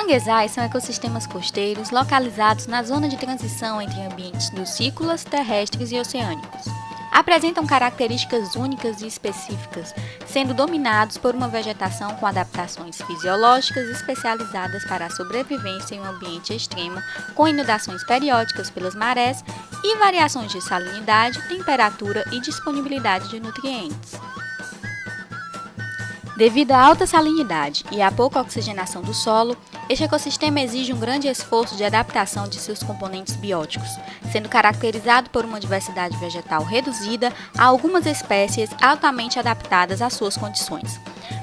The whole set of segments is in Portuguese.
manguezais são ecossistemas costeiros localizados na zona de transição entre ambientes ducícolas, terrestres e oceânicos. Apresentam características únicas e específicas, sendo dominados por uma vegetação com adaptações fisiológicas especializadas para a sobrevivência em um ambiente extremo, com inundações periódicas pelas marés e variações de salinidade, temperatura e disponibilidade de nutrientes. Devido à alta salinidade e à pouca oxigenação do solo, este ecossistema exige um grande esforço de adaptação de seus componentes bióticos, sendo caracterizado por uma diversidade vegetal reduzida a algumas espécies altamente adaptadas às suas condições.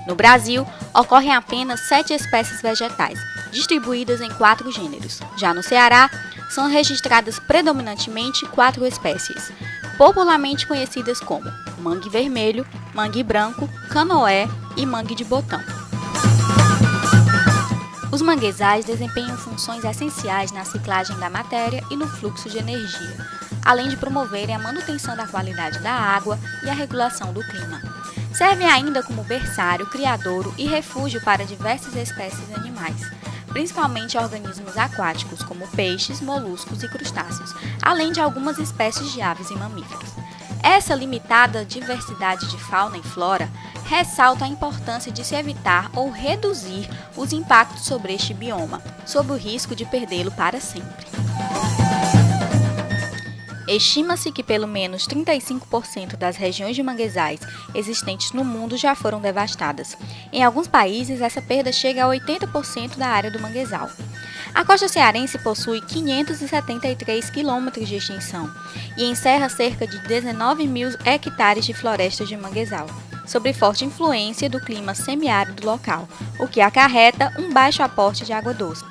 No Brasil, ocorrem apenas 7 espécies vegetais, distribuídas em 4 gêneros. Já no Ceará, são registradas predominantemente 4 espécies, popularmente conhecidas como mangue vermelho, mangue branco, canoé e mangue de botão. Os manguezais desempenham funções essenciais na ciclagem da matéria e no fluxo de energia, além de promoverem a manutenção da qualidade da água e a regulação do clima. Servem ainda como berçário, criadouro e refúgio para diversas espécies animais, principalmente organismos aquáticos como peixes, moluscos e crustáceos, além de algumas espécies de aves e mamíferos. Essa limitada diversidade de fauna e flora ressalta a importância de se evitar ou reduzir os impactos sobre este bioma, sob o risco de perdê-lo para sempre. Estima-se que pelo menos 35% das regiões de manguezais existentes no mundo já foram devastadas. Em alguns países, essa perda chega a 80% da área do manguezal. A costa cearense possui 573 quilômetros de extensão e encerra cerca de 19 mil hectares de florestas de manguezal, sob forte influência do clima semiárido local, o que acarreta um baixo aporte de água doce.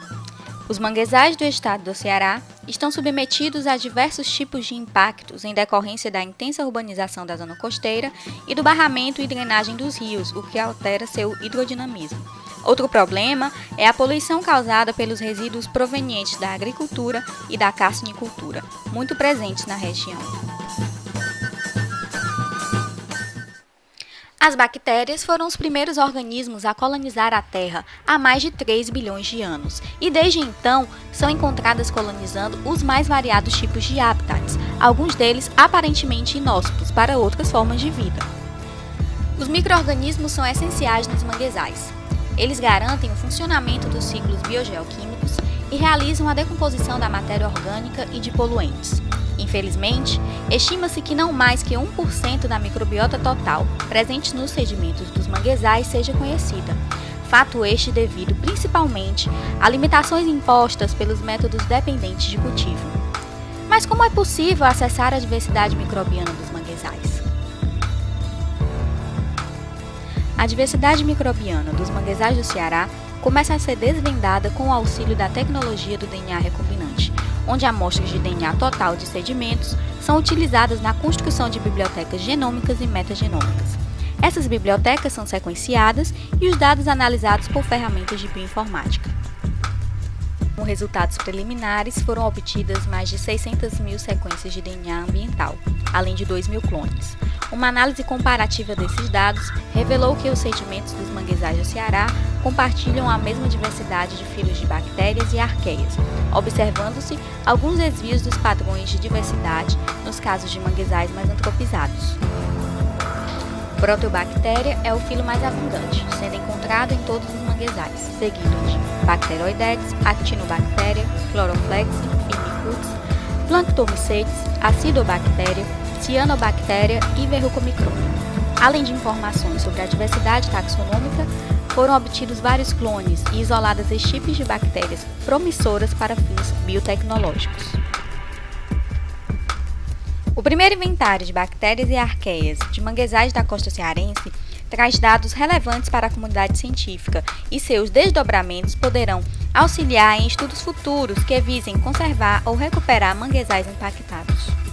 Os manguezais do estado do Ceará estão submetidos a diversos tipos de impactos em decorrência da intensa urbanização da zona costeira e do barramento e drenagem dos rios, o que altera seu hidrodinamismo. Outro problema é a poluição causada pelos resíduos provenientes da agricultura e da carcinicultura, muito presentes na região. As bactérias foram os primeiros organismos a colonizar a Terra há mais de 3 bilhões de anos e desde então são encontradas colonizando os mais variados tipos de hábitats, alguns deles aparentemente inóspitos para outras formas de vida. Os micro-organismos são essenciais nos manguezais. Eles garantem o funcionamento dos ciclos biogeoquímicos e realizam a decomposição da matéria orgânica e de poluentes. Infelizmente, estima-se que não mais que 1% da microbiota total presente nos sedimentos dos manguezais seja conhecida, fato este devido principalmente a limitações impostas pelos métodos dependentes de cultivo. Mas como é possível acessar a diversidade microbiana dos manguezais? A diversidade microbiana dos manguezais do Ceará começa a ser desvendada com o auxílio da tecnologia do DNA recombinante, onde amostras de DNA total de sedimentos são utilizadas na construção de bibliotecas genômicas e metagenômicas. Essas bibliotecas são sequenciadas e os dados analisados por ferramentas de bioinformática. Com resultados preliminares, foram obtidas mais de 600 mil sequências de DNA ambiental, além de 2.000 clones. Uma análise comparativa desses dados revelou que os sedimentos dos manguezais do Ceará compartilham a mesma diversidade de filos de bactérias e arqueias, observando-se alguns desvios dos padrões de diversidade nos casos de manguezais mais antropizados. Proteobactéria é o filo mais abundante, sendo encontrado em todos os manguezais, seguido de Bacteroidetes, Actinobactéria, Chloroflex, Firmicutes, Planctomicetes, Acidobactéria, Cianobactéria e Verrucomicron. Além de informações sobre a diversidade taxonômica, foram obtidos vários clones e isoladas estirpes de bactérias promissoras para fins biotecnológicos. O primeiro inventário de bactérias e arqueias de manguezais da costa cearense traz dados relevantes para a comunidade científica e seus desdobramentos poderão auxiliar em estudos futuros que visem conservar ou recuperar manguezais impactados.